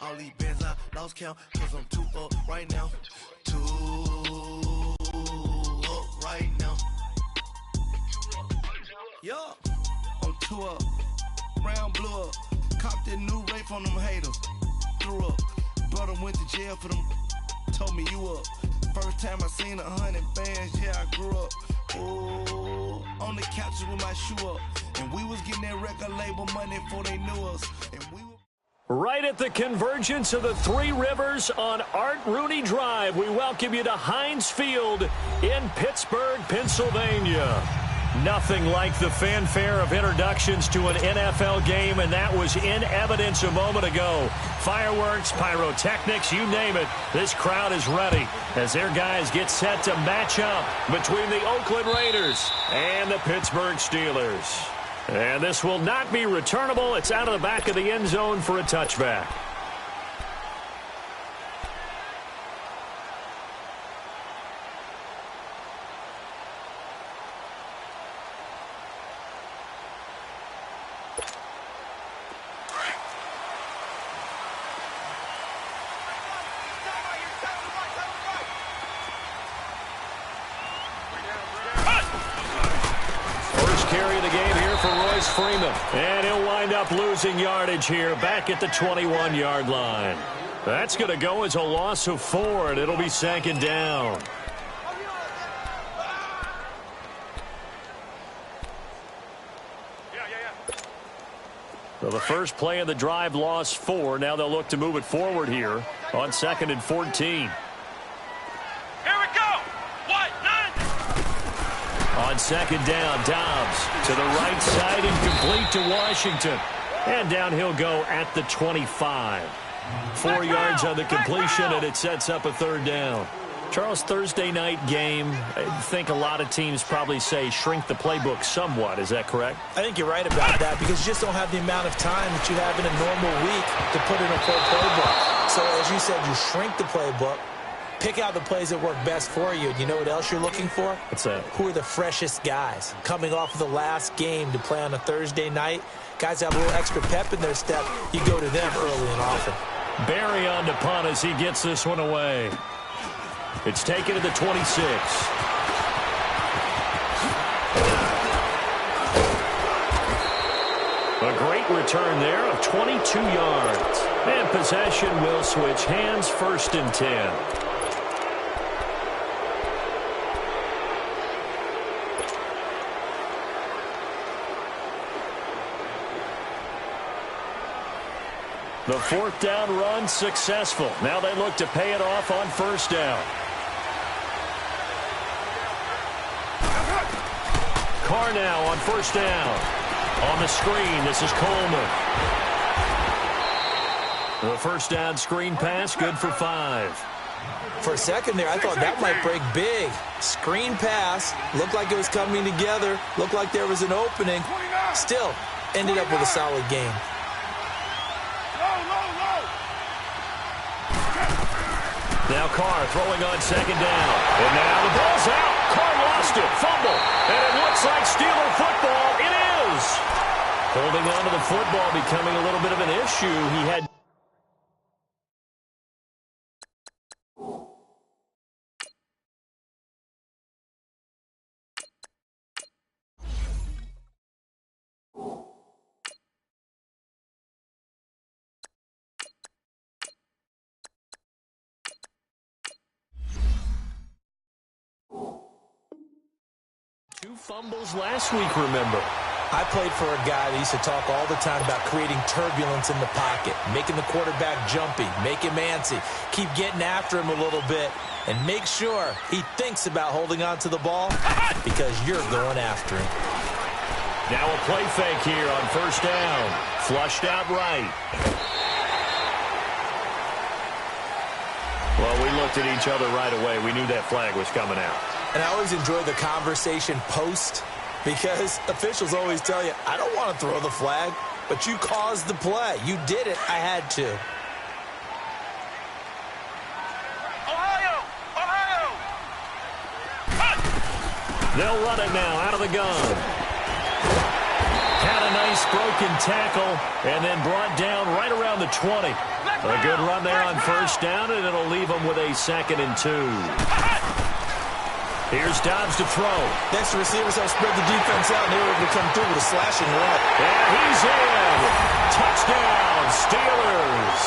All these bands I lost count, cause I'm too up right now. Too up right now. Yeah, I'm too up. Round blew up. Copped that new rape on them haters. Threw up. Brother went to jail for them. Told me you up. First time I seen 100 bands, yeah, I grew up. Ooh, on the couches with my shoe up. And we was getting that record label money before they knew us. And we were right at the convergence of the Three Rivers on Art Rooney Drive, we welcome you to Heinz Field in Pittsburgh, Pennsylvania. Nothing like the fanfare of introductions to an NFL game, and that was in evidence a moment ago. Fireworks, pyrotechnics, you name it. This crowd is ready as their guys get set to match up between the Oakland Raiders and the Pittsburgh Steelers. And this will not be returnable. It's out of the back of the end zone for a touchback. Carry of the game here for Royce Freeman. And he'll wind up losing yardage here back at the 21-yard line. That's going to go as a loss of 4, and it'll be second down. So the first play of the drive lost 4. Now they'll look to move it forward here on 2nd and 14. On second down, Dobbs to the right side and complete to Washington. And down he'll go at the 25. 4 yards on the completion, and it sets up a third down. Charles, Thursday night game, I think a lot of teams probably say shrink the playbook somewhat. Is that correct? I think you're right about that because you just don't have the amount of time that you have in a normal week to put in a full playbook. So as you said, you shrink the playbook. Pick out the plays that work best for you. And you know what else you're looking for? What's that? Who are the freshest guys? Coming off of the last game to play on a Thursday night, guys have a little extra pep in their step. You go to them early and often. Barry on to punt as he gets this one away. It's taken to the 26. A great return there of 22 yards. And possession will switch hands, 1st and 10. The 4th down run successful. Now they look to pay it off on 1st down. Carr now on 1st down. On the screen, this is Coleman. The 1st down screen pass, good for 5. For a second there, I thought that might break big. Screen pass, looked like it was coming together, looked like there was an opening. Still, ended up with a solid game. Now Carr throwing on 2nd down. And now the ball's out. Carr lost it. Fumble. And it looks like Steeler football. It is. Holding on to the football becoming a little bit of an issue. He had... Two fumbles last week, remember. I played for a guy that used to talk all the time about creating turbulence in the pocket, making the quarterback jumpy, make him antsy, keep getting after him a little bit, and make sure he thinks about holding on to the ball because you're going after him. Now a play fake here on 1st down. Flushed out right. Well, we looked at each other right away. We knew that flag was coming out. And I always enjoy the conversation post because officials always tell you, I don't want to throw the flag, but you caused the play. You did it. I had to. Ohio! They'll run it now out of the gun. Had a nice broken tackle and then brought down right around the 20. A good run there on first down, and it'll leave them with a 2nd and 2. Here's Dobbs to throw. Next, the receivers have spread the defense out, and they were able to come through with a slashing route. And he's in. Touchdown, Steelers.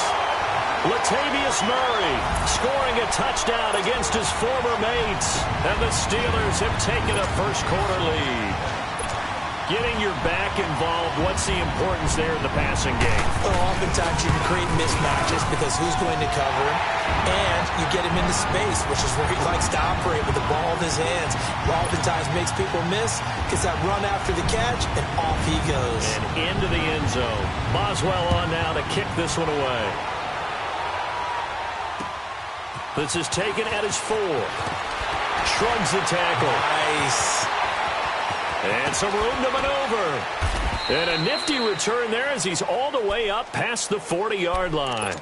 Latavius Murray scoring a touchdown against his former mates. And the Steelers have taken a first-quarter lead. Getting your back involved, what's the importance there in the passing game? Well, oftentimes you can create mismatches because who's going to cover him, and you get him into space, which is where he likes to operate with the ball in his hands. Oftentimes makes people miss, gets that run after the catch, and off he goes. And into the end zone. Boswell on now to kick this one away. This is taken at his 4. Shrugs the tackle. Nice. And some room to maneuver. And a nifty return there as he's all the way up past the 40-yard line.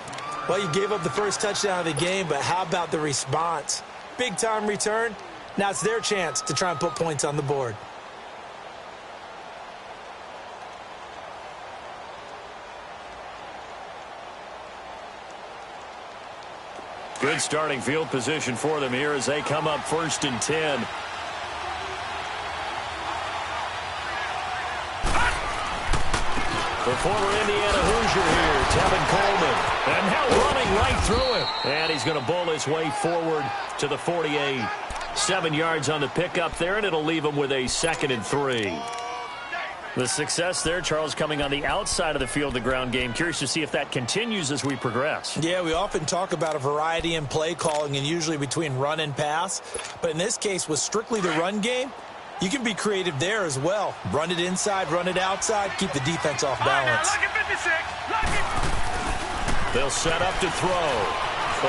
Well, you gave up the first touchdown of the game, but how about the response? Big-time return. Now it's their chance to try and put points on the board. Good starting field position for them here as they come up 1st and 10. The former Indiana Hoosier here, Tevin Coleman. And now running right through it. And he's going to bull his way forward to the 48. 7 yards on the pickup there, and it'll leave him with a 2nd and 3. The success there, Charles, coming on the outside of the field, the ground game. Curious to see if that continues as we progress. Yeah, we often talk about a variety in play calling and usually between run and pass. But in this case, with strictly the run game, you can be creative there as well. Run it inside, run it outside, keep the defense off balance. They'll set up to throw.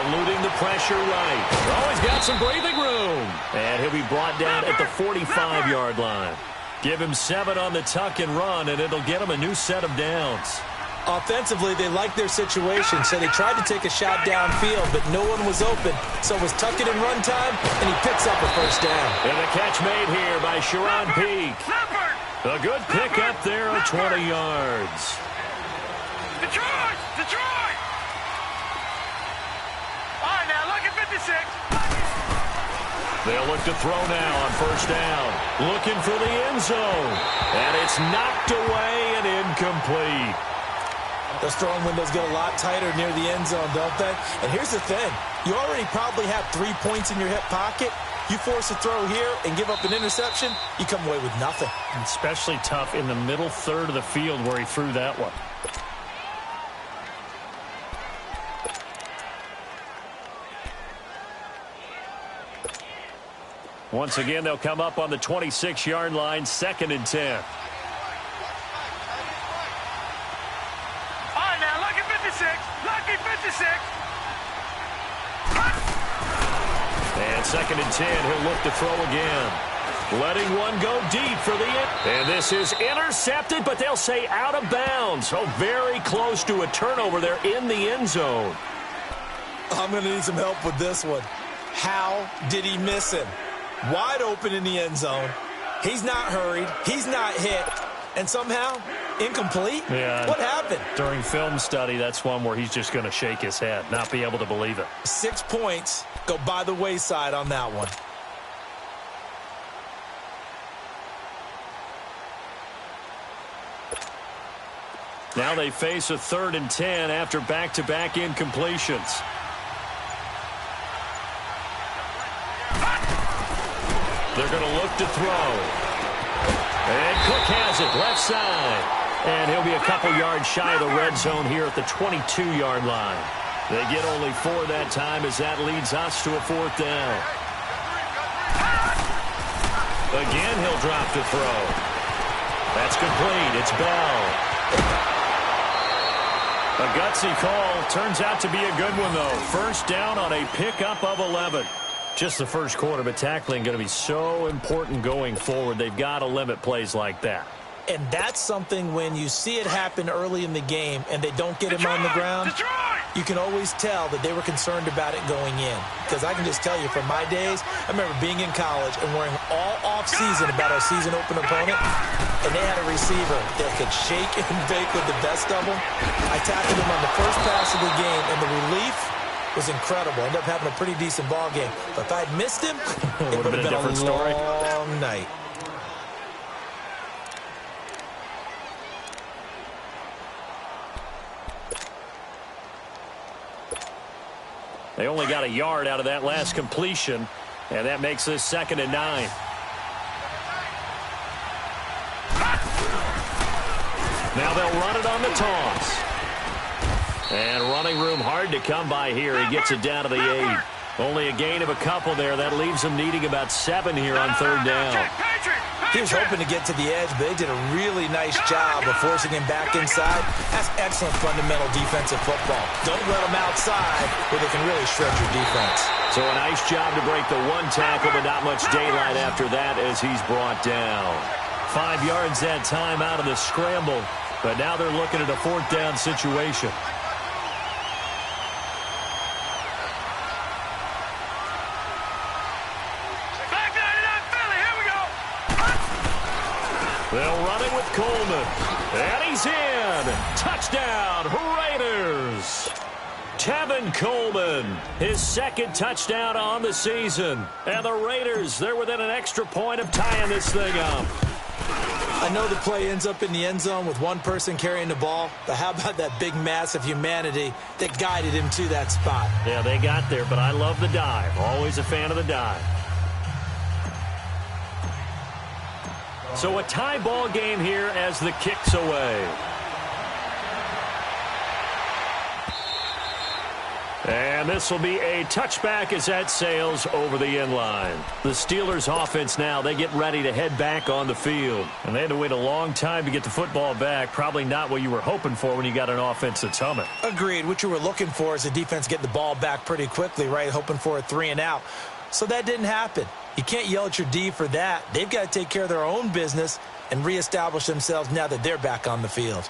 Eluding the pressure right. Oh, he's got some breathing room. And he'll be brought down at the 45-yard line. Give him 7 on the tuck and run, and it'll get him a new set of downs. Offensively, they liked their situation, so they tried to take a shot downfield, but no one was open. So it was tuck it and run time, and he picks up a first down. And the catch made here by Sharon Peak. A good pick up there at 20 yards. Detroit! Detroit! All right, now look at 56. They'll look to throw now on first down. Looking for the end zone. And it's knocked away and incomplete. Those throwing windows get a lot tighter near the end zone, don't they? And here's the thing. You already probably have 3 points in your hip pocket. You force a throw here and give up an interception, you come away with nothing. Especially tough in the middle third of the field where he threw that one. Once again, they'll come up on the 26-yard line, 2nd and 10. And 2nd and 10, he'll look to throw again. Letting one go deep for the end. And this is intercepted, but they'll say out of bounds. So very close to a turnover there in the end zone. I'm going to need some help with this one. How did he miss him? Wide open in the end zone. He's not hurried. He's not hit. And somehow, incomplete? Yeah. What happened? During film study, that's one where he's just going to shake his head, not be able to believe it. 6 points go by the wayside on that one. Now they face a 3rd and 10 after back-to-back incompletions. They're going to look to throw. And Cook has it, left side. And he'll be a couple yards shy of the red zone here at the 22-yard line. They get only 4 that time as that leads us to a 4th down. Again, he'll drop to throw. That's complete. It's Bell. A gutsy call. Turns out to be a good one, though. First down on a pickup of 11. Just the first quarter, but tackling going to be so important going forward. They've got to limit plays like that. And that's something when you see it happen early in the game and they don't get him on the ground. you can always tell that they were concerned about it going in. Because I can just tell you from my days, I remember being in college and worrying all off-season about our season-open opponent, and they had a receiver that could shake and bake with the best of them. I tackled him on the first pass of the game, and the relief was incredible. Ended up having a pretty decent ball game. But if I'd missed him, it would have been a different story. Long night. They only got a yard out of that last completion, and that makes this 2nd and 9. Now they'll run it on the toss. And running room hard to come by here. He gets it down to the 8. Only a gain of a couple there. That leaves him needing about 7 here on 3rd down. He was hoping to get to the edge, but they did a really nice job of forcing him back inside. That's excellent fundamental defensive football. Don't let them outside where they can really shred your defense. So a nice job to break the 1 tackle, but not much daylight after that as he's brought down. 5 yards that time out of the scramble, but now they're looking at a 4th down situation. They'll run it with Coleman. And he's in. Touchdown, Raiders. Tevin Coleman, his 2nd touchdown on the season. And the Raiders, they're within an extra point of tying this thing up. I know the play ends up in the end zone with one person carrying the ball, but how about that big mass of humanity that guided him to that spot? Yeah, they got there, but I love the dive. Always a fan of the dive. So a tie ball game here as the kick's away. And this will be a touchback as that sails over the end line. The Steelers offense now, they get ready to head back on the field. And they had to wait a long time to get the football back. Probably not what you were hoping for when you got an offense that's humming. Agreed. What you were looking for is the defense getting the ball back pretty quickly, right? Hoping for a 3 and out. So that didn't happen. You can't yell at your D for that. They've got to take care of their own business and reestablish themselves now that they're back on the field.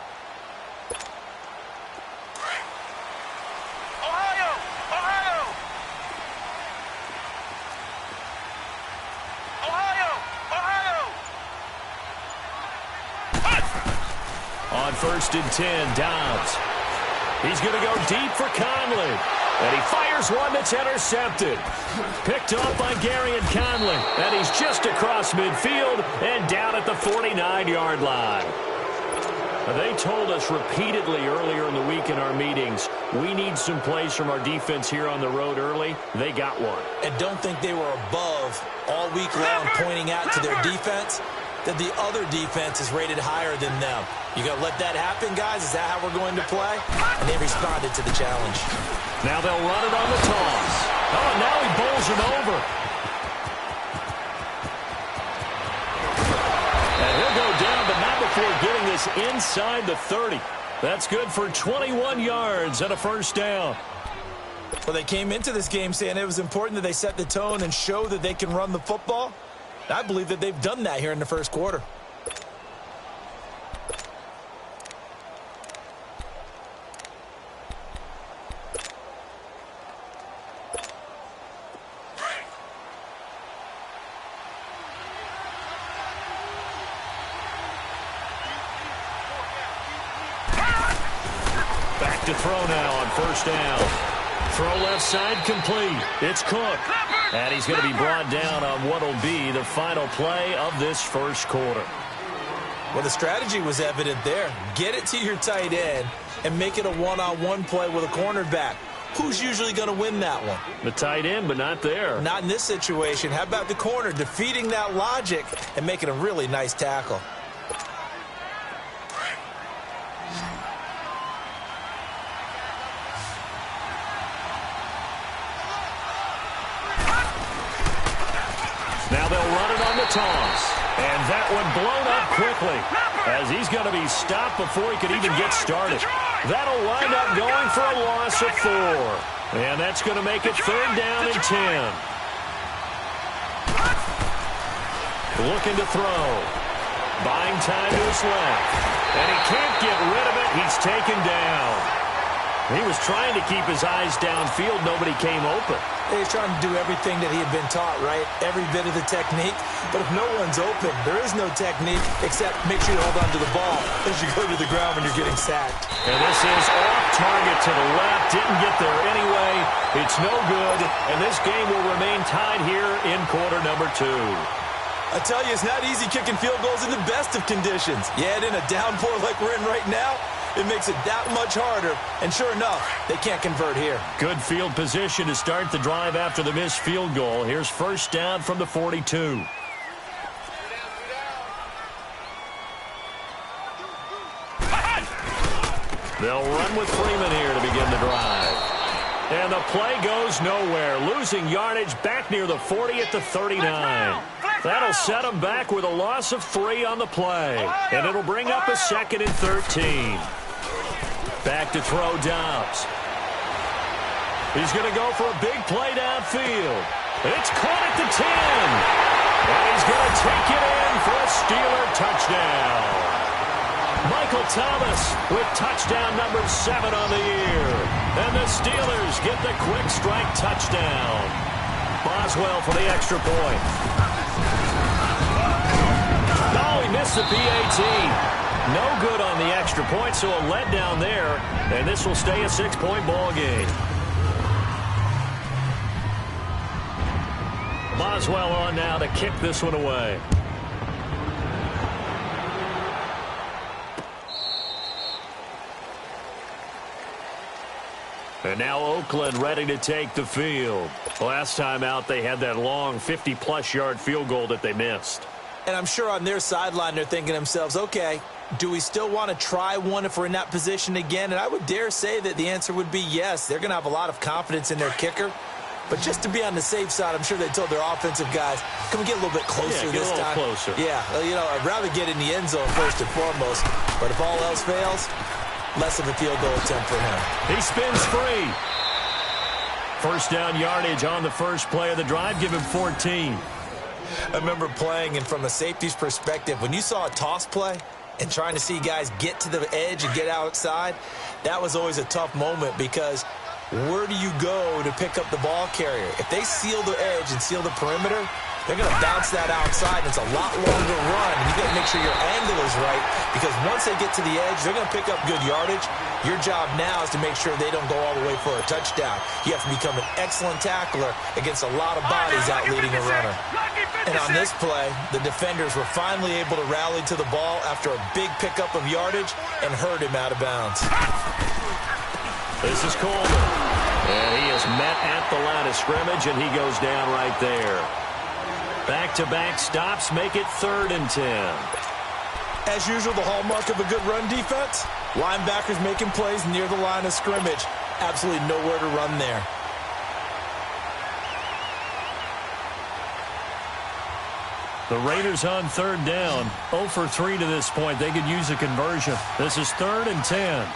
On 1st and 10, Dobbs. He's going to go deep for Conley. And he fires one that's intercepted. Picked off by Gary and Conley. And he's just across midfield and down at the 49-yard line. They told us repeatedly earlier in the week in our meetings, we need some plays from our defense here on the road early. They got one. And don't think they were above all week long pointing out to their defense that the other defense is rated higher than them. You going to let that happen, guys? Is that how we're going to play? And they responded to the challenge. Now they'll run it on the toss. Oh, and now he bowls it over. And he'll go down, but not before getting this inside the 30. That's good for 21 yards and a 1st down. Well, they came into this game saying it was important that they set the tone and show that they can run the football. I believe that they've done that here in the 1st quarter. Back to throw now on 1st down. Throw left side complete. It's Cook. And he's going to be brought down on what will be the final play of this 1st quarter. Well, the strategy was evident there. Get it to your tight end and make it a one-on-one play with a cornerback. Who's usually going to win that one? The tight end, but not there. Not in this situation. How about the corner defeating that logic and making a really nice tackle? Now they'll run it on the toss. And that one blown up quickly as he's going to be stopped before he could even get started. That'll wind up going for a loss of 4. And that's going to make it 3rd down and 10. Looking to throw. Buying time to his left. And he can't get rid of it. He's taken down. He was trying to keep his eyes downfield. Nobody came open. He's trying to do everything that he had been taught, right? Every bit of the technique. But if no one's open, there is no technique except make sure you hold on to the ball as you go to the ground when you're getting sacked. And this is off target to the left. Didn't get there anyway. It's no good. And this game will remain tied here in quarter number 2. I tell you, it's not easy kicking field goals in the best of conditions. Yet in a downpour like we're in right now, it makes it that much harder. And sure enough, they can't convert here. Good field position to start the drive after the missed field goal. Here's first down from the 42. They'll run with Freeman here to begin the drive. And the play goes nowhere. Losing yardage back near the 40 at the 39. That'll set them back with a loss of 3 on the play. And it'll bring up a 2nd and 13. Back to throw Dobbs. He's going to go for a big play downfield. It's caught at the 10. And he's going to take it in for a Steeler touchdown. Michael Thomas with touchdown number 7 on the year. And the Steelers get the quick strike touchdown. Boswell for the extra point. Oh, he missed the PAT. No good on the extra point, so a letdown there. And this will stay a 6-point ball game. Boswell on now to kick this one away. And now Oakland ready to take the field. Last time out, they had that long 50-plus yard field goal that they missed. And I'm sure on their sideline, they're thinking to themselves, okay, do we still want to try one if we're in that position again? And I would dare say that the answer would be yes. They're going to have a lot of confidence in their kicker. But just to be on the safe side, I'm sure they told their offensive guys, can we get a little bit closer this time? Closer. Yeah, you know, I'd rather get in the end zone first and foremost. But if all else fails, less of a field goal attempt for him. He spins free. First down yardage on the first play of the drive. Give him 14. I remember playing, and from a safety's perspective, when you saw a toss play and trying to see guys get to the edge and get outside, that was always a tough moment because where do you go to pick up the ball carrier? If they seal the edge and seal the perimeter, they're going to bounce that outside, and it's a lot longer run. And you got to make sure your angle is right because once they get to the edge, they're going to pick up good yardage. Your job now is to make sure they don't go all the way for a touchdown. You have to become an excellent tackler against a lot of bodies out leading a runner. And on this play, the defenders were finally able to rally to the ball after a big pickup of yardage and herd him out of bounds. This is Coleman. And he is met at the line of scrimmage, and he goes down right there. Back-to-back stops make it 3rd and 10. As usual, the hallmark of a good run defense, linebackers making plays near the line of scrimmage. Absolutely nowhere to run there. The Raiders on 3rd down. 0 for 3 to this point. They could use a conversion. This is 3rd and 10.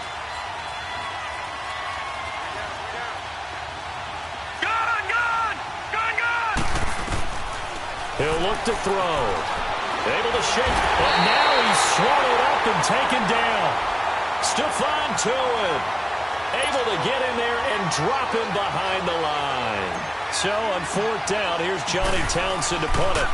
He'll look to throw. Able to shake, but now he's swallowed up and taken down. Stephon Tuitt able to get in there and drop him behind the line. So on 4th down, here's Johnny Townsend to punt it.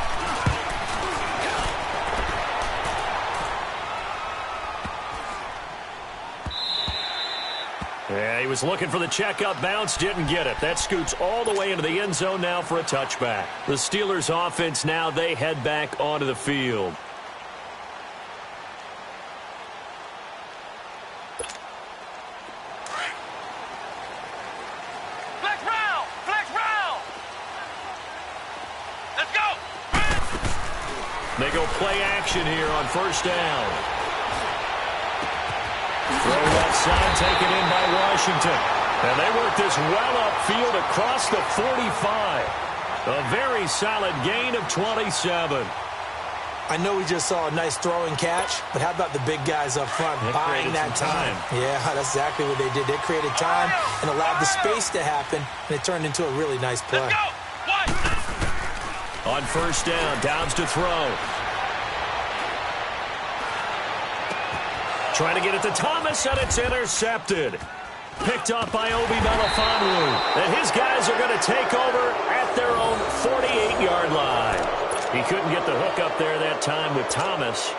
Yeah, he was looking for the checkup bounce, didn't get it. That scoots all the way into the end zone now for a touchback. The Steelers offense now, they head back onto the field. Flex round! Flex round! Let's go! They go play action here on 1st down. Throw left side, taken in by Washington. And they work this well upfield across the 45. A very solid gain of 27. I know we just saw a nice throwing catch, but how about the big guys up front buying that time? Yeah, that's exactly what they did. They created time and allowed the space to happen, and it turned into a really nice play. Let's go! What? On 1st down, Downs to throw. Trying to get it to Thomas, and it's intercepted. Picked off by Obi Melifonwu. And his guys are going to take over at their own 48-yard line. He couldn't get the hook up there that time with Thomas.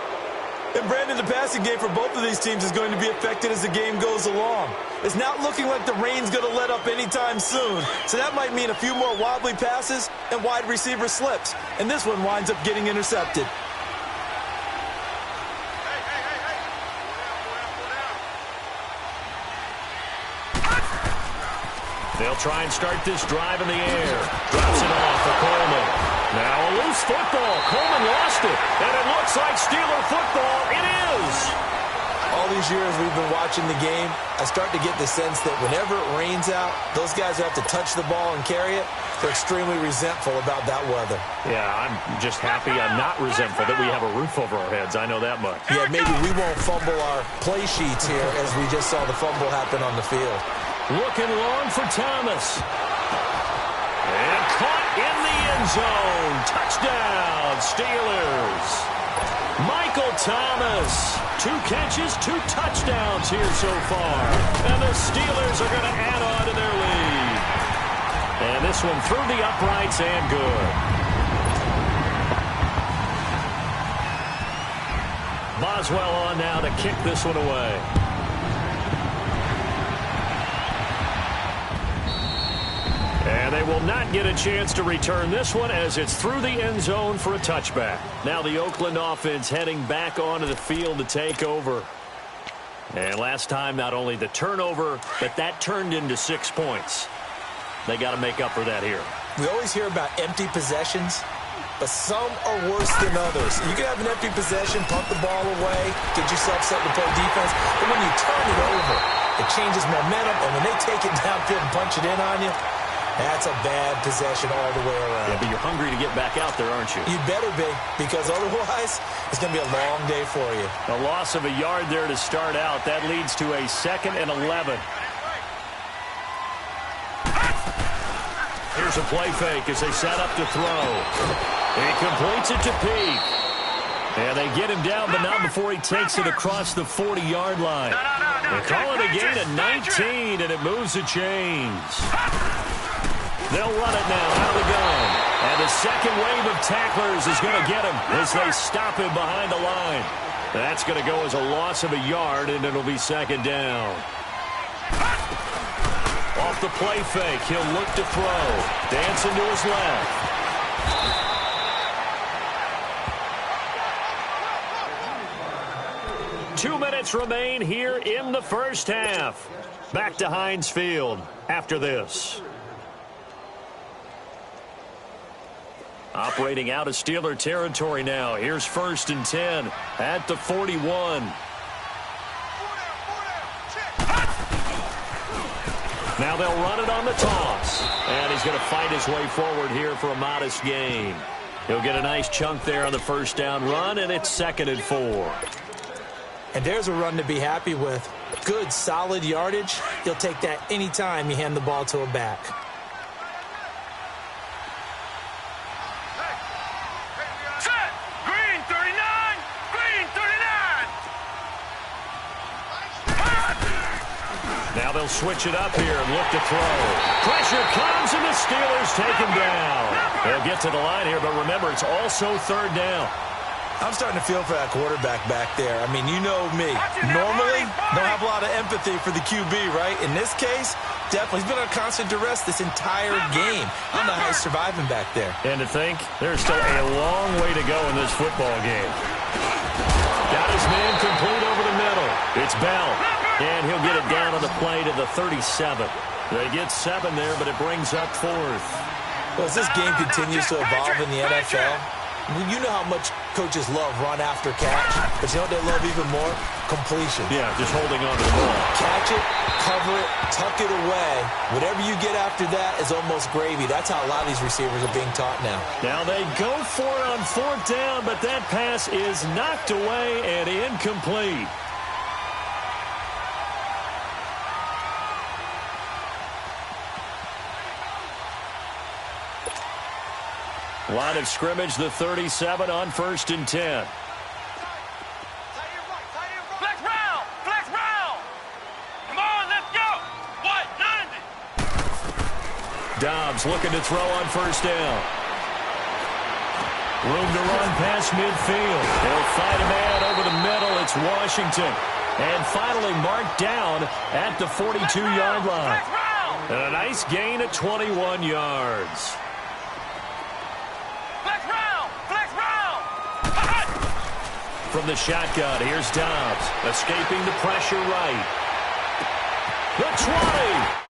And Brandon, the passing game for both of these teams is going to be affected as the game goes along. It's not looking like the rain's going to let up anytime soon. So that might mean a few more wobbly passes and wide receiver slips. And this one winds up getting intercepted. They'll try and start this drive in the air. Drops it off for Coleman. Now a loose football. Coleman lost it. And it looks like Steeler football. It is. All these years we've been watching the game, I start to get the sense that whenever it rains out, those guys who have to touch the ball and carry it, they're extremely resentful about that weather. Yeah, I'm just happy I'm not resentful that we have a roof over our heads. I know that much. Yeah, maybe we won't fumble our play sheets here as we just saw the fumble happen on the field. Looking long for Thomas. And caught in the end zone. Touchdown, Steelers. Michael Thomas. 2 catches, 2 touchdowns here so far. And the Steelers are going to add on to their lead. And this one through the uprights and good. Boswell on now to kick this one away. And they will not get a chance to return this one as it's through the end zone for a touchback. Now the Oakland offense heading back onto the field to take over. And last time, not only the turnover, but that turned into 6 points. They got to make up for that here. We always hear about empty possessions, but some are worse than others. You can have an empty possession, punt the ball away, get yourself set to play defense, but when you turn it over, it changes momentum, and when they take it downfield and punch it in on you, that's a bad possession all the way around. Yeah, but you're hungry to get back out there, aren't you? You better be, because otherwise it's going to be a long day for you. A loss of a yard there to start out. That leads to a 2nd and 11. Here's a play fake as they set up to throw. He completes it to Peak. And they get him down, but not before he takes it across the 40-yard line. They call it a gain of 19, and it moves the chains. They'll run it now out of the gun. And the second wave of tacklers is going to get him as they stop him behind the line. That's going to go as a loss of a yard, and it'll be 2nd down. Off the play fake, he'll look to throw. Dancing to his left. Two minutes remain here in the first half. Back to Heinz Field after this. Operating out of Steeler territory now. Here's 1st and 10 at the 41. Now they'll run it on the toss. And he's going to fight his way forward here for a modest gain. He'll get a nice chunk there on the first down run, and it's 2nd and 4. And there's a run to be happy with. Good, solid yardage. He'll take that anytime you hand the ball to a back. Set! Green 39! Green 39! Now they'll switch it up here and look to throw. Pressure comes, and the Steelers take him down. They'll get to the line here, but remember, it's also 3rd down. I'm starting to feel for that quarterback back there. I mean, you know me. Normally, don't have a lot of empathy for the QB, right? In this case, definitely. He's been on constant duress this entire game. I don't know how he's surviving back there. And to think, there's still a long way to go in this football game. Got his man complete over the middle. It's Bell. And he'll get it down on the play to the 37. They get 7 there, but it brings up 4th. Well, as this game continues to evolve in the NFL, you know how much coaches love run after catch, but you know what they love even more? Completion. Yeah, just holding on to the ball. Catch it, cover it, tuck it away. Whatever you get after that is almost gravy. That's how a lot of these receivers are being taught now. Now they go for it on 4th down, but that pass is knocked away and incomplete. Line of scrimmage, the 37 on 1st and 10. Flex round! Flex round! Come on, let's go! Dobbs looking to throw on first down. Room to run past midfield. They'll fight a man over the middle. It's Washington. And finally marked down at the 42-yard line. And a nice gain of 21 yards. From the shotgun, here's Dobbs. Escaping the pressure right. The 20.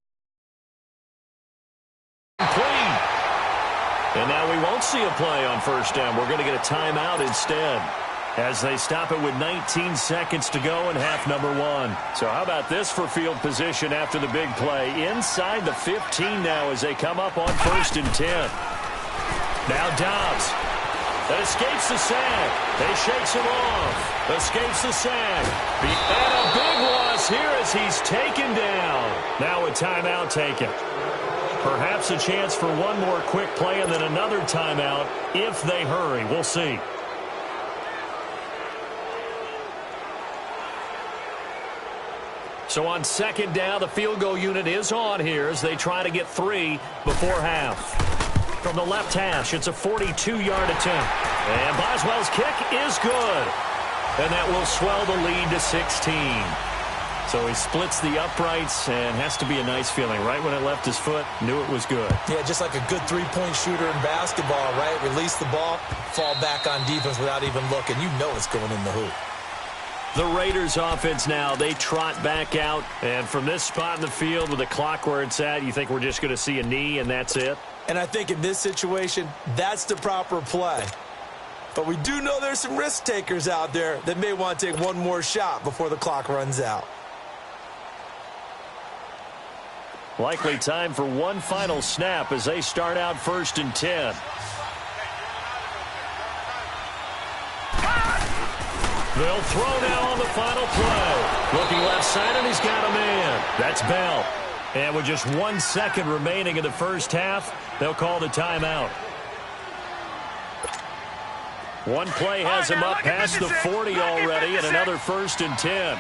Complete. And now we won't see a play on first down. We're going to get a timeout instead, as they stop it with 19 seconds to go in half number 1. So how about this for field position after the big play? Inside the 15 now as they come up on 1st and 10. Now Dobbs. That escapes the sack. They shakes him off. Escapes the sack. And a big loss here as he's taken down. Now a timeout taken. Perhaps a chance for one more quick play and then another timeout if they hurry. We'll see. So on 2nd down, the field goal unit is on here as they try to get 3 before half. From the left hash, it's a 42-yard attempt. And Boswell's kick is good. And that will swell the lead to 16. So he splits the uprights and has to be a nice feeling. Right when it left his foot, knew it was good. Yeah, just like a good three-point shooter in basketball, right? Release the ball, fall back on defense without even looking. You know it's going in the hoop. The Raiders offense now, they trot back out. And from this spot in the field with the clock where it's at, you think we're just going to see a knee and that's it? And I think in this situation, that's the proper play. But we do know there's some risk takers out there that may want to take one more shot before the clock runs out. Likely time for one final snap as they start out 1st and 10. They'll throw now on the final play. Looking left side, and he's got a man. That's Bell. And with just 1 second remaining in the first half, they'll call the timeout. One play has him up past the 40 already, and another 1st and 10.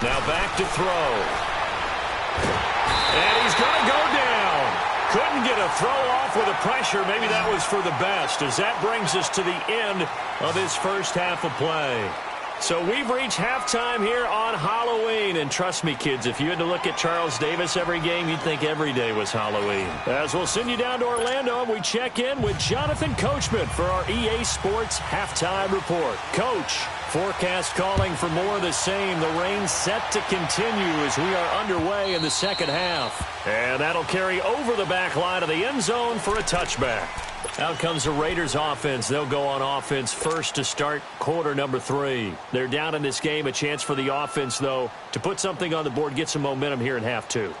Now back to throw. And he's going to go down. Couldn't get a throw off with the pressure. Maybe that was for the best, as that brings us to the end of this first half of play. So we've reached halftime here on Halloween. And trust me, kids, if you had to look at Charles Davis every game, you'd think every day was Halloween. As we'll send you down to Orlando, and we check in with Jonathan Coachman for our EA Sports Halftime Report. Coach, forecast calling for more of the same. The rain set to continue as we are underway in the second half. And that'll carry over the back line of the end zone for a touchback. Out comes the Raiders offense. They'll go on offense first to start quarter number 3. They're down in this game. A chance for the offense, though, to put something on the board, get some momentum here in half 2.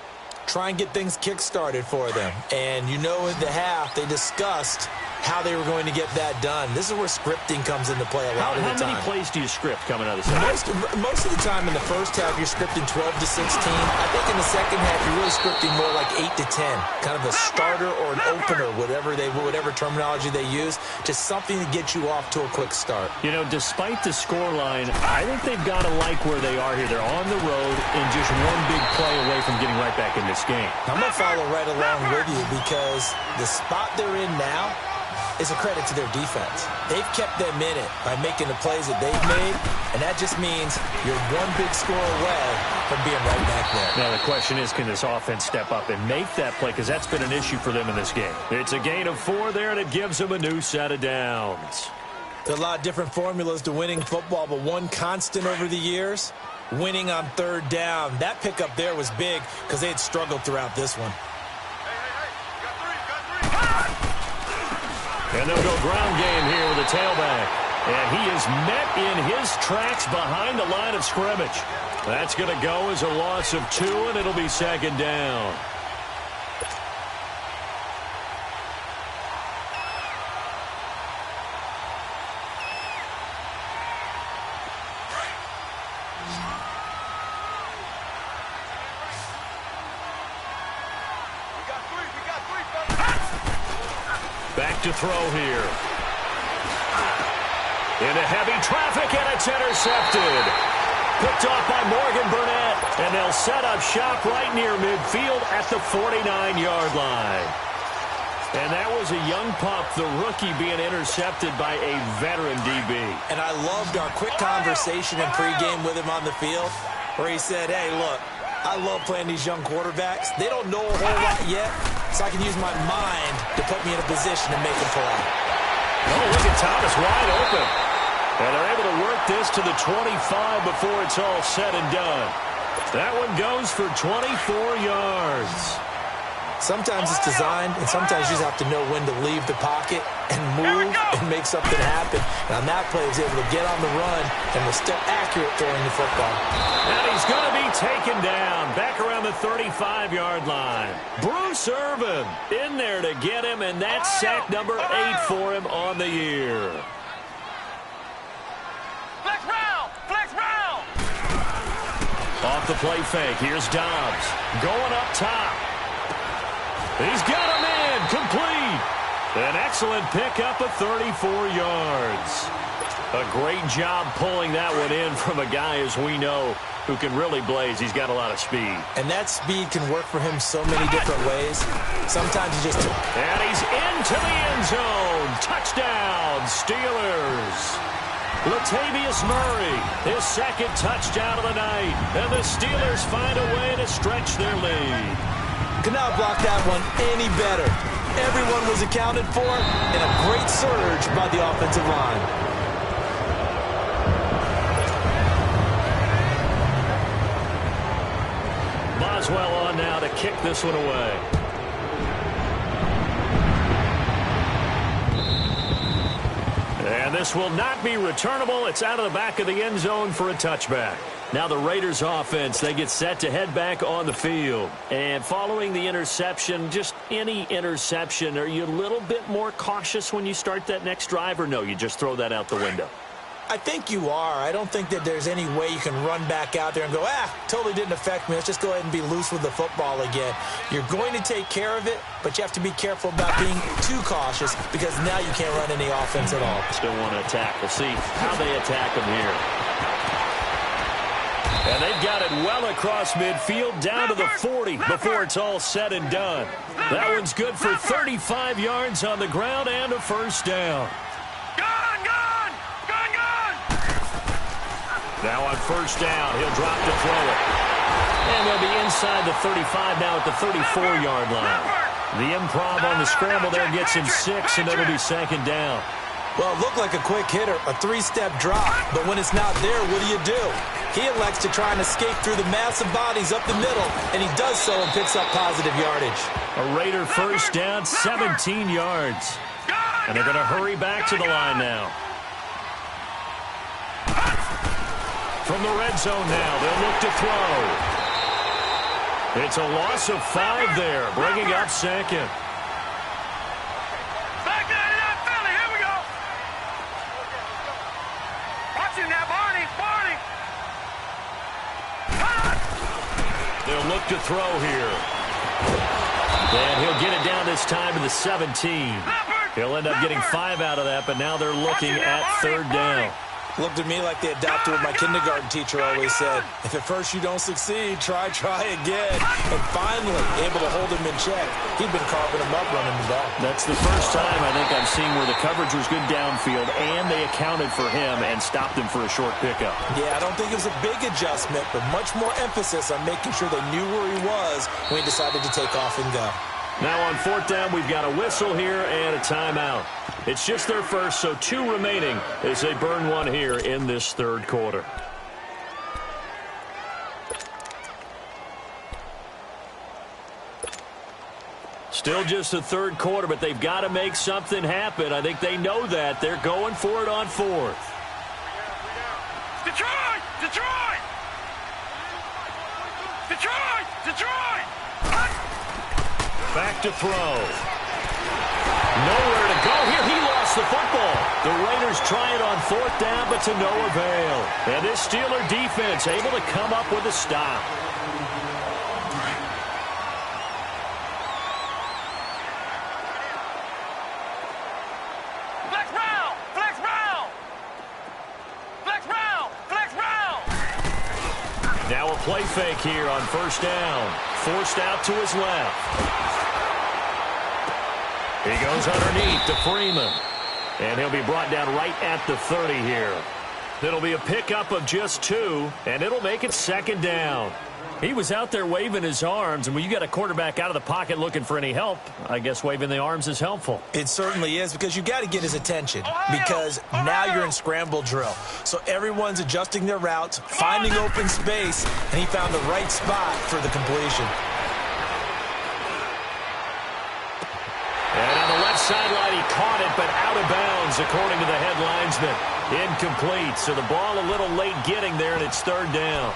Try and get things kick-started for them. And you know in the half they discussed how they were going to get that done. This is where scripting comes into play a lot of the time. How many plays do you script coming out of the second? Most of the time in the first half, you're scripting 12 to 16. I think in the second half, you're really scripting more like 8 to 10. Kind of a starter or an opener, whatever terminology they use, just something to get you off to a quick start. You know, despite the scoreline, I think they've got to like where they are here. They're on the road and just one big play away from getting right back in this game. I'm going to follow right along with you because the spot they're in now is a credit to their defense. They've kept them in it by making the plays that they've made, and that just means you're one big score away from being right back there. Now the question is, can this offense step up and make that play? Because that's been an issue for them in this game. It's a gain of 4 there, and it gives them a new set of downs. There's a lot of different formulas to winning football, but one constant over the years, winning on 3rd down. That pickup there was big because they had struggled throughout this one. And they'll go ground game here with a tailback. And he is met in his tracks behind the line of scrimmage. That's going to go as a loss of 2, and it'll be 2nd down. Back to throw here. Into heavy traffic, and it's intercepted. Picked off by Morgan Burnett, and they'll They'll set up shop right near midfield at the 49-yard line. And that was a young pup, the rookie, being intercepted by a veteran DB. And I loved our quick conversation in pregame with him on the field where he said, hey, look, I love playing these young quarterbacks. They don't know a whole lot yet, so I can use my mind to put me in a position to make a play. Oh, look at Thomas wide open. And they're able to work this to the 25 before it's all said and done. That one goes for 24 yards. Sometimes it's designed, and sometimes you just have to know when to leave the pocket and move and make something happen. And on that play, he was able to get on the run and was still accurate throwing the football. And he's going to be taken down back around the 35-yard line. Bruce Irvin in there to get him, and that's sack number 8 for him on the year. Flex round! Flex round! Off the play fake, here's Dobbs going up top. He's got him in, complete. An excellent pickup of 34 yards. A great job pulling that one in from a guy, as we know, who can really blaze. He's got a lot of speed. And that speed can work for him so many different ways. Sometimes he just... And he's into the end zone. Touchdown, Steelers. Latavius Murray, his second touchdown of the night. And the Steelers find a way to stretch their lead. Could not block that one any better. Everyone was accounted for, and a great surge by the offensive line. Boswell on now to kick this one away. And this will not be returnable. It's out of the back of the end zone for a touchback. Now the Raiders offense, they get set to head back on the field. And following the interception, just any interception, are you a little bit more cautious when you start that next drive, or no, you just throw that out the window? I think you are. I don't think that there's any way you can run back out there and go, totally didn't affect me. Let's just go ahead and be loose with the football again. You're going to take care of it, but you have to be careful about being too cautious because now you can't run any offense at all. Still want to attack. We'll see how they attack them here. And they've got it well across midfield, down to the 40 before it's all said and done. That one's good for 35 yards on the ground and a first down. Now on first down, he'll drop to throw it. And they'll be inside the 35 now at the 34-yard line. The improv on the scramble there gets him 6, and it'll be second down. Well, it looked like a quick hitter, a 3-step drop, but when it's not there, what do? He elects to try and escape through the massive bodies up the middle, and he does so and picks up positive yardage. A Raider first down, 17 yards. And they're going to hurry back to the line now. From the red zone now, they'll look to throw. It's a loss of 5 there, bringing up second. They'll look to throw here. And he'll get it down this time to the 17. He'll end up getting 5 out of that, but now they're looking at third down. Looked to me like they adopted what my kindergarten teacher always said. If at first you don't succeed, try again. And finally, able to hold him in check. He'd been carving him up running the ball. That's the first time I think I've seen where the coverage was good downfield and they accounted for him and stopped him for a short pickup. Yeah, I don't think it was a big adjustment, but much more emphasis on making sure they knew where he was when he decided to take off and go. Now on fourth down, we've got a whistle here and a timeout. It's just their first, so 2 remaining as they burn one here in this third quarter. Still just the third quarter, but they've got to make something happen. I think they know that. They're going for it on fourth. Detroit! Detroit! Detroit! Detroit! Back to throw. Nowhere to go here. He lost the football. The Raiders try it on fourth down, but to no avail. And this Steeler defense able to come up with a stop. Flex round! Flex round! Flex round! Flex round! Now a play fake here on first down. Forced out to his left. He goes underneath to Freeman. And he'll be brought down right at the 30 here. It'll be a pickup of just 2, and it'll make it second down. He was out there waving his arms, and when you got a quarterback out of the pocket looking for any help, I guess waving the arms is helpful. It certainly is, because you got to get his attention, because now you're in scramble drill. So everyone's adjusting their routes, finding open space, and he found the right spot for the completion. And on the left sideline, he caught it, but out of bounds, according to the head linesman. Incomplete, so the ball a little late getting there, and it's third down.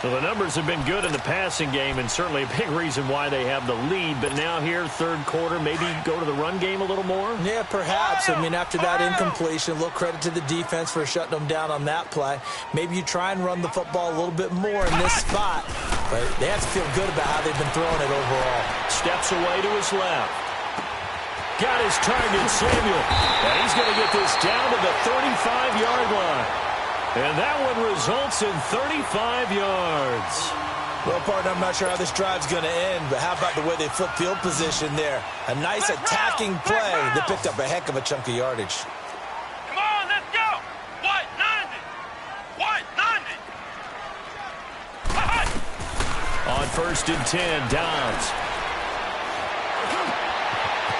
So the numbers have been good in the passing game, and certainly a big reason why they have the lead. But now here, third quarter, maybe go to the run game a little more? Yeah, perhaps. I mean, after that incompletion, a little credit to the defense for shutting them down on that play. Maybe you try and run the football a little bit more in this spot. But they have to feel good about how they've been throwing it overall. Steps away to his left. Got his target, Samuel. And he's going to get this down to the 35-yard line. And that one results in 35 yards. Well, partner, I'm not sure how this drive's going to end, but how about the way they flip field position there? A nice attacking play that picked up a heck of a chunk of yardage. Come on, let's go. What, 90? What, 90? On first and 10, Downs.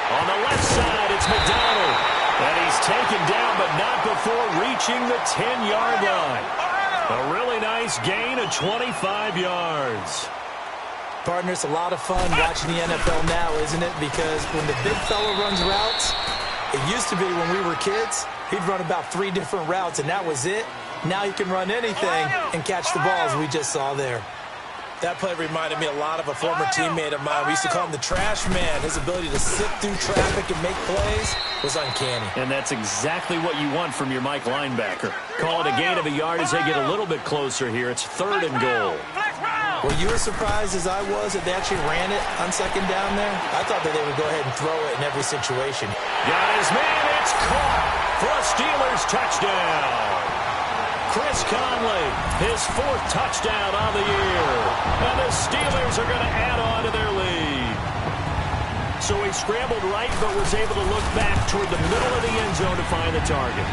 On the left side, it's McDonald. And he's taken down, but not before reaching the 10-yard line. A really nice gain of 25 yards. Partner, it's a lot of fun watching the NFL now, isn't it? Because when the big fella runs routes, it used to be when we were kids, he'd run about 3 different routes, and that was it. Now he can run anything and catch the balls we just saw there. That play reminded me a lot of a former teammate of mine. We used to call him the trash man. His ability to sift through traffic and make plays was uncanny. And that's exactly what you want from your Mike linebacker. Call it a gain of a yard as they get a little bit closer here. It's third and goal. Were you as surprised as I was that they actually ran it on second down there? I thought that they would go ahead and throw it in every situation. Got his man. It's caught for a Steelers touchdown. Chris Conley, his 4th touchdown on the year. And the Steelers are going to add on to their lead. So he scrambled right, but was able to look back toward the middle of the end zone to find the target.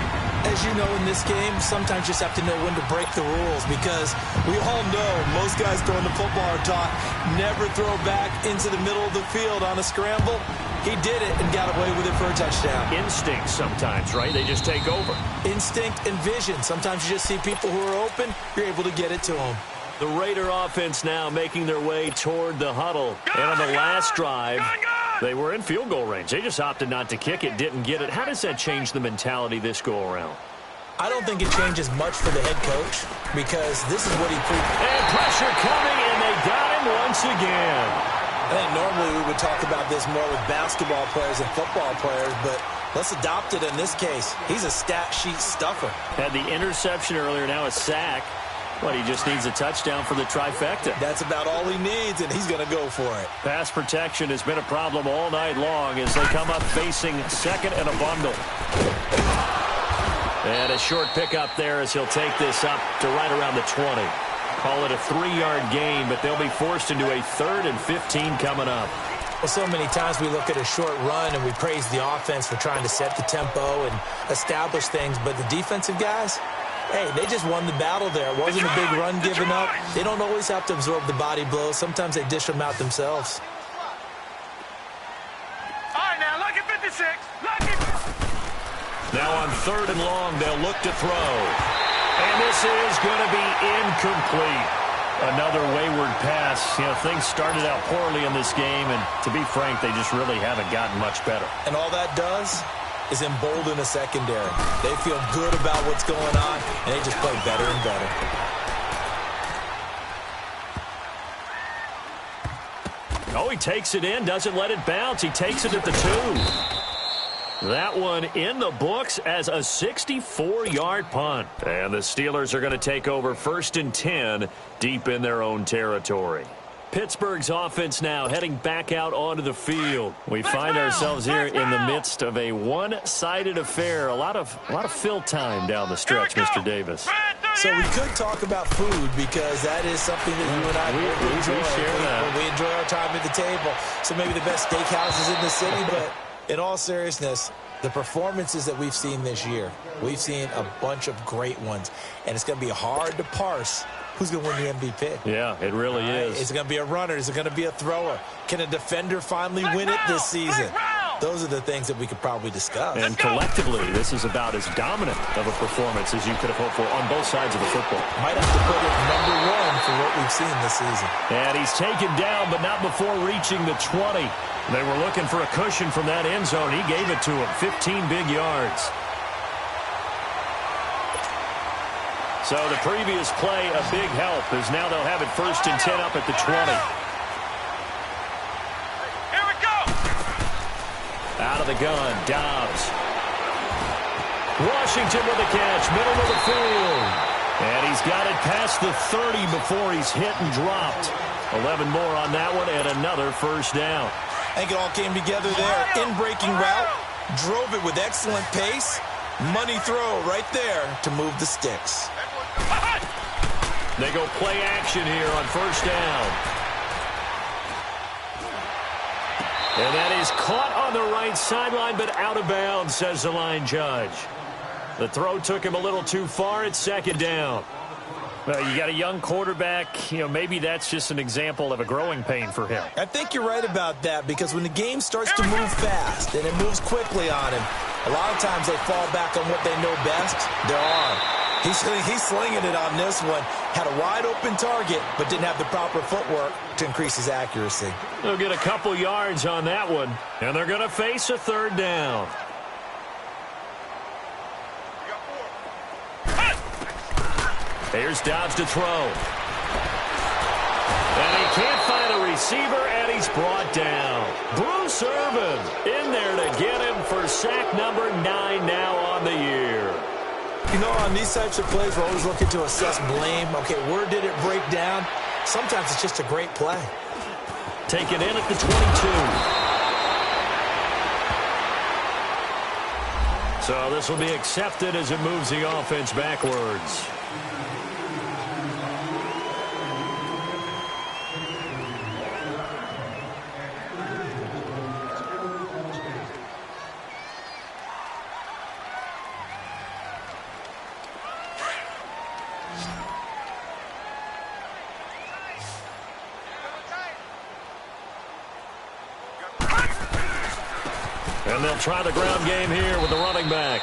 As you know, in this game, sometimes you just have to know when to break the rules, because we all know most guys throwing the football are taught never throw back into the middle of the field on a scramble. He did it and got away with it for a touchdown. Instinct sometimes, right? They just take over. Instinct and vision. Sometimes you just see people who are open, you're able to get it to them. The Raider offense now making their way toward the huddle. And on the last drive, they were in field goal range. They just opted not to kick it, didn't get it. How does that change the mentality this go-around? I don't think it changes much for the head coach, because this is what he And pressure coming, and they got him once again. I think normally we would talk about this more with basketball players and football players, but let's adopt it in this case. He's a stat sheet stuffer. Had the interception earlier, now a sack. But he just needs a touchdown for the trifecta. That's about all he needs, and he's going to go for it. Pass protection has been a problem all night long as they come up facing second and a bundle. And a short pickup there as he'll take this up to right around the 20. Call it a 3-yard gain, but they'll be forced into a 3rd and 15 coming up. Well, so many times we look at a short run and we praise the offense for trying to set the tempo and establish things, but the defensive guys, hey, they just won the battle there. It wasn't a big run given up. They don't always have to absorb the body blows. Sometimes they dish them out themselves. All right, now, look at 56. Look at... Now on 3rd and long, they'll look to throw. And this is going to be incomplete. Another wayward pass. You know, things started out poorly in this game, and to be frank, they just really haven't gotten much better. And all that does is embolden a secondary. They feel good about what's going on, and they just play better and better. Oh, he takes it in, doesn't let it bounce. He takes it at the 2. That one in the books as a 64-yard punt. And the Steelers are going to take over 1st and 10 deep in their own territory. Pittsburgh's offense now heading back out onto the field. We find ourselves here in the midst of a one-sided affair. A lot of fill time down the stretch, Mr. Davis. So we could talk about food because that is something that you and I enjoy. We enjoy our time at the table. So maybe the best steakhouses in the city, but in all seriousness, the performances that we've seen this year, we've seen a bunch of great ones, and it's going to be hard to parse who's going to win the MVP. Yeah, it really is. Is it going to be a runner? Is it going to be a thrower? Can a defender finally win it this season? Those are the things that we could probably discuss. And collectively, this is about as dominant of a performance as you could have hoped for on both sides of the football. Might have to put it #1 for what we've seen this season. And he's taken down, but not before reaching the 20. They were looking for a cushion from that end zone. He gave it to him, 15 big yards. So the previous play, a big help, as now they'll have it 1st and 10 up at the 20. Out of the gun, Dobbs. Washington with a catch, middle of the field. And he's got it past the 30 before he's hit and dropped. 11 more on that one and another 1st down. I think it all came together there. In-breaking route, drove it with excellent pace. Money throw right there to move the sticks. They go play action here on 1st down. And that is caught on the right sideline, but out of bounds, says the line judge. The throw took him a little too far. It's 2nd down. Well, you got a young quarterback. Maybe that's just an example of a growing pain for him. I think you're right about that, because when the game starts to move fast and it moves quickly on him, a lot of times they fall back on what they know best, their arm. He's slinging it on this one. Had a wide-open target, but didn't have the proper footwork to increase his accuracy. They'll get a couple yards on that one, and they're going to face a 3rd down. Here's Dobbs to throw. And he can't find a receiver, and he's brought down. Bruce Irvin in there to get him for sack number 9 now on the year. You know, on these types of plays, we're always looking to assess blame. Okay, where did it break down? Sometimes it's just a great play. Taken in at the 22. So this will be accepted as it moves the offense backwards. And they'll try the ground game here with the running back.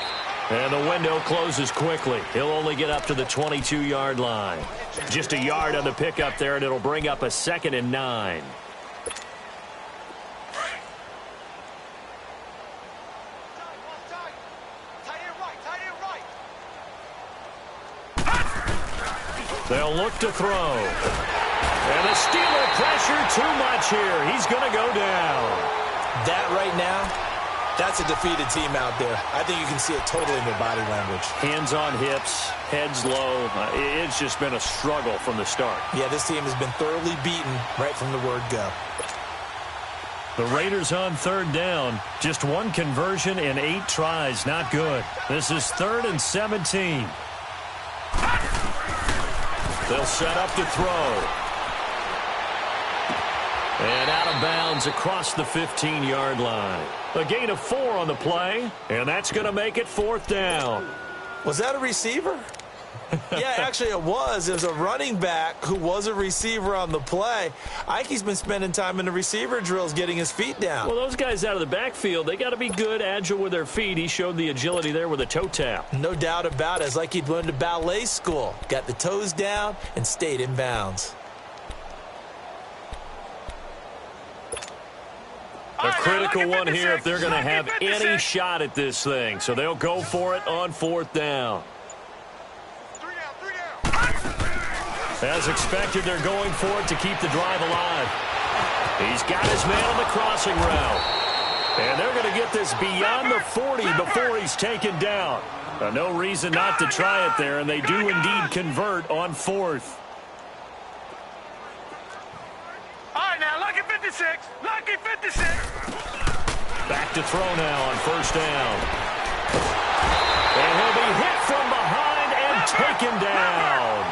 And the window closes quickly. He'll only get up to the 22-yard line. Just a yard on the pickup there, and it'll bring up a 2nd and 9. They'll look to throw. And the Steeler pressure too much here. He's going to go down. That right now, that's a defeated team out there. I think you can see it totally in their body language. Hands on hips, heads low. It's just been a struggle from the start. Yeah, this team has been thoroughly beaten right from the word go. The Raiders on 3rd down. Just 1 conversion in 8 tries. Not good. This is 3rd and 17. They'll set up to throw. And out of bounds across the 15-yard line. A gain of 4 on the play, and that's going to make it 4th down. Was that a receiver? Yeah, actually it was. It was a running back who was a receiver on the play. Ike's been spending time in the receiver drills getting his feet down. Well, those guys out of the backfield, they got to be good, agile with their feet. He showed the agility there with a toe tap. No doubt about it. It's like he'd went to ballet school. Got the toes down and stayed in bounds. A critical one here if they're going to have any shot at this thing. So they'll go for it on 4th down. As expected, they're going for it to keep the drive alive. He's got his man on the crossing route. And they're going to get this beyond the 40 before he's taken down. No reason not to try it there, and they do indeed convert on 4th. All right, now, lucky 56. Lucky 56. Back to throw now on 1st down. And he'll be hit from behind and taken down.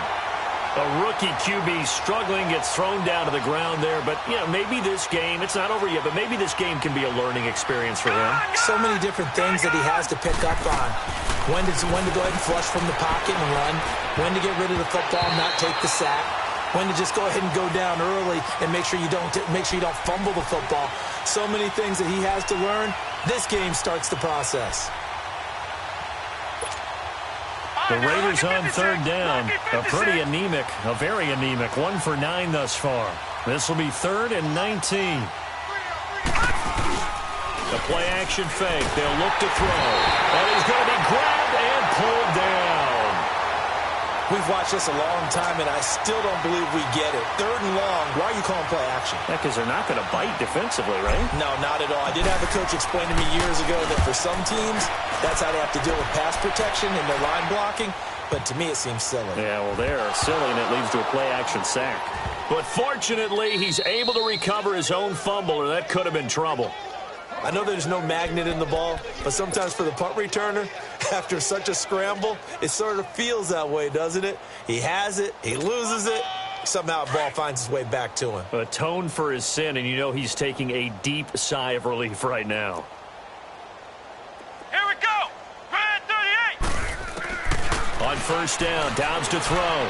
A rookie QB struggling, gets thrown down to the ground there. But, you know, maybe this game, it's not over yet, but maybe this game can be a learning experience for him. So many different things that he has to pick up on. When to go ahead and flush from the pocket and run. When to get rid of the football and not take the sack. When to just go ahead and go down early and make sure you don't fumble the football. So many things that he has to learn. This game starts the process. The Raiders on third down. A very anemic. 1 for 9 thus far. This will be 3rd and 19. The play-action fake. They'll look to throw. And he's going to be grabbed and pulled down. We've watched this a long time, and I still don't believe we get it. 3rd and long. Why are you calling play action? Yeah, because they're not going to bite defensively, right? No, not at all. I did have a coach explain to me years ago that for some teams, that's how they have to deal with pass protection and their line blocking. But to me, it seems silly. Yeah, well, they're silly, and it leads to a play-action sack. But fortunately, he's able to recover his own fumble, or that could have been trouble. I know there's no magnet in the ball, but sometimes for the punt returner, after such a scramble, it sort of feels that way, doesn't it? He has it, he loses it, somehow the ball finds its way back to him. Atone for his sin, and you know he's taking a deep sigh of relief right now. Here we go. Red 38. On first down, Downs to throw.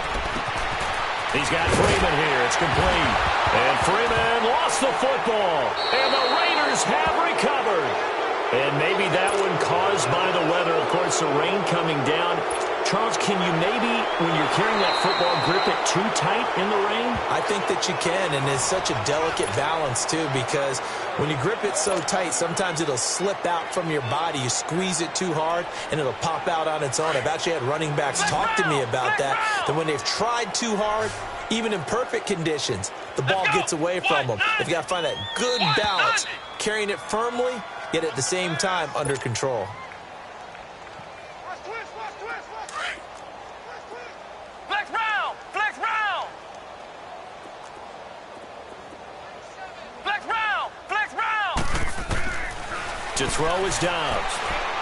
He's got Freeman here. It's complete. And Freeman lost the football. And the Raiders have recovered. And maybe that one caused by the weather. Of course, the rain coming down. Charles, can you maybe, when you're carrying that football, grip it too tight in the rain? I think that you can, and it's such a delicate balance, too, because when you grip it so tight, sometimes it'll slip out from your body. You squeeze it too hard, and it'll pop out on its own. I've actually had running backs talk to me about that when they've tried too hard, even in perfect conditions, the ball gets away from them. They've got to find that good balance, carrying it firmly, yet at the same time under control. To throw is Downs.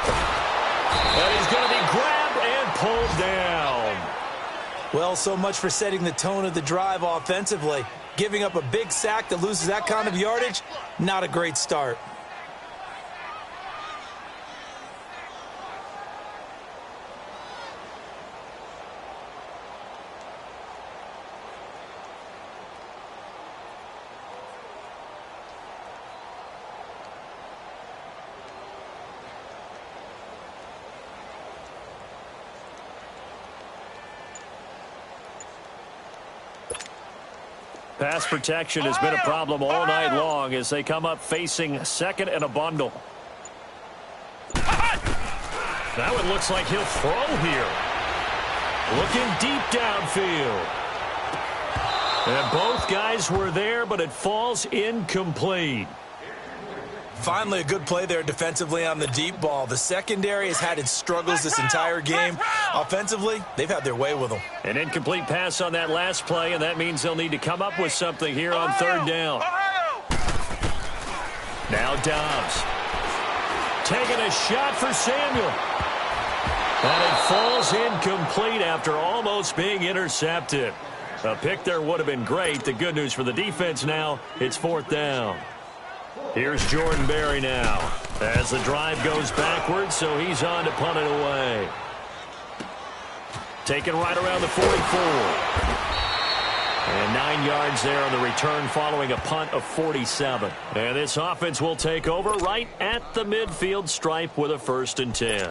And he's going to be grabbed and pulled down. Well, so much for setting the tone of the drive offensively. Giving up a big sack that loses that kind of yardage, not a great start. Pass protection has been a problem all night long as they come up facing second and a bundle. That one looks like he'll throw here. Looking deep downfield. And both guys were there, but it falls incomplete. Finally, a good play there defensively on the deep ball. The secondary has had its struggles this entire game. Offensively, they've had their way with them. An incomplete pass on that last play, and that means they'll need to come up with something here on third down. Now Dobbs. Taking a shot for Samuel. And it falls incomplete after almost being intercepted. A pick there would have been great. The good news for the defense now, it's fourth down. Here's Jordan Berry now as the drive goes backwards, so he's on to punt it away. Taken right around the 44. And 9 yards there on the return following a punt of 47. And this offense will take over right at the midfield stripe with a 1st and 10.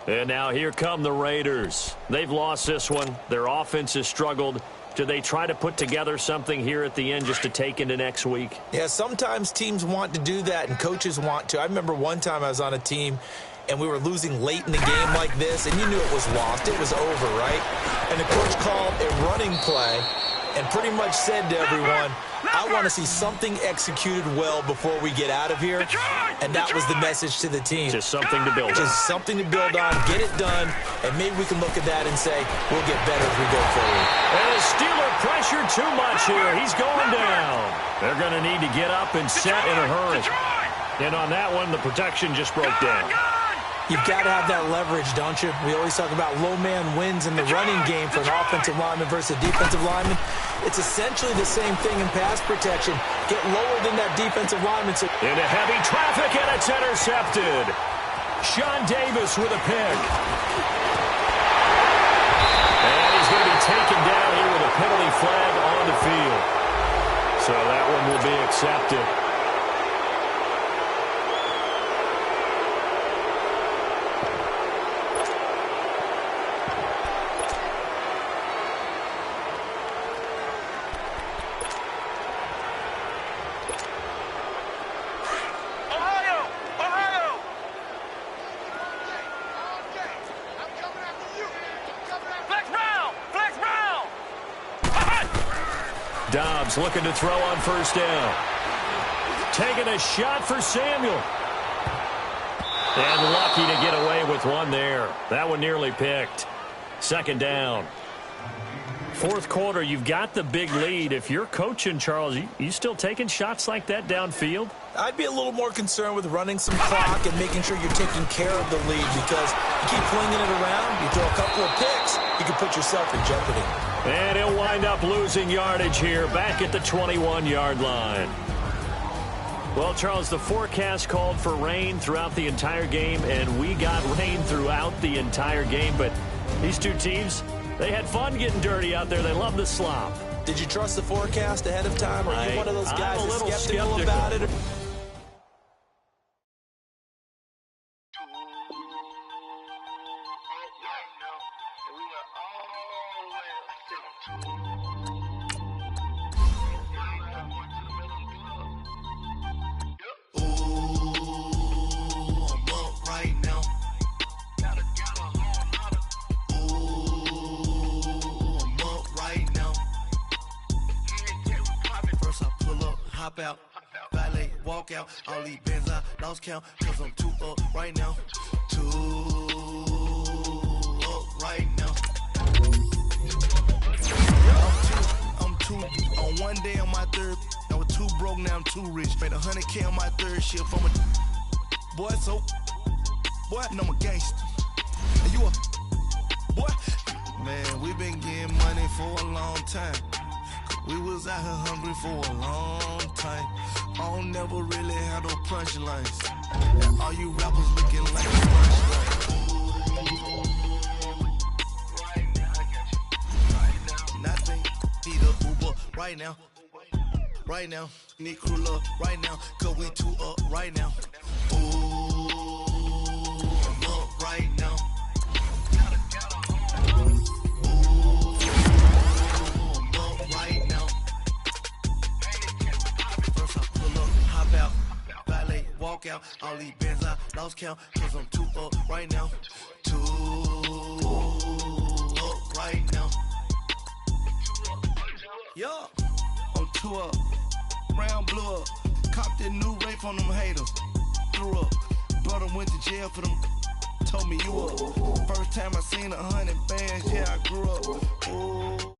And now here come the Raiders. They've lost this one. Their offense has struggled. Do they try to put together something here at the end just to take into next week? Yeah, sometimes teams want to do that and coaches want to. I remember one time I was on a team and we were losing late in the game like this, and you knew it was lost. It was over, right? And the coach called a running play and pretty much said to everyone, I want to see something executed well before we get out of here. And that was the message to the team. Just something to build on. Just something to build on, get it done, and maybe we can look at that and say, we'll get better as we go forward. And the Steeler pressure too much here. He's going down. They're going to need to get up and set in a hurry. And on that one, the protection just broke down. You've got to have that leverage, don't you? We always talk about low man wins in the running game for an offensive lineman versus a defensive lineman. It's essentially the same thing in pass protection. Get lower than that defensive lineman. Into heavy traffic, and it's intercepted. Sean Davis with a pick. And he's going to be taken down here with a penalty flag on the field. So that one will be accepted. Dobbs looking to throw on first down. Taking a shot for Samuel. And lucky to get away with one there. That one nearly picked. Second down. Fourth quarter, you've got the big lead. If you're coaching, Charles, you still taking shots like that downfield? I'd be a little more concerned with running some clock and making sure you're taking care of the lead, because you keep flinging it around, you throw a couple of picks, you can put yourself in jeopardy. And he'll wind up losing yardage here, back at the 21-yard line. Well, Charles, the forecast called for rain throughout the entire game, and we got rain throughout the entire game. But these two teams, they had fun getting dirty out there. They love the slop. Did you trust the forecast ahead of time? Or are you one of those guys I'm a little skeptical about it? Out, valet, walk out, all these bands I lost count, cause I'm too up right now, too up right now. I'm too, on one day on my third, I was too broke, now I'm too rich, made 100K on my third shift from a, boy, so, boy, and I'm a gangster, and you a, boy, man, we been getting money for a long time. We was out here hungry for a long time. I don't never really had no punchlines. And all you rappers looking like punchlines. Right now, I got you. Right now, nothing. Need a Uber right now. Right now, need crew love right now. Cause we too up right now. Ooh, I'm up right now. Walk out, all these bands I lost count, cause I'm too up right now, too up right now. Yeah, I'm too up, round blew up, copped that new rape on them haters, threw up, brother went to jail for them, told me you up, first time I seen 100 bands, yeah I grew up, ooh.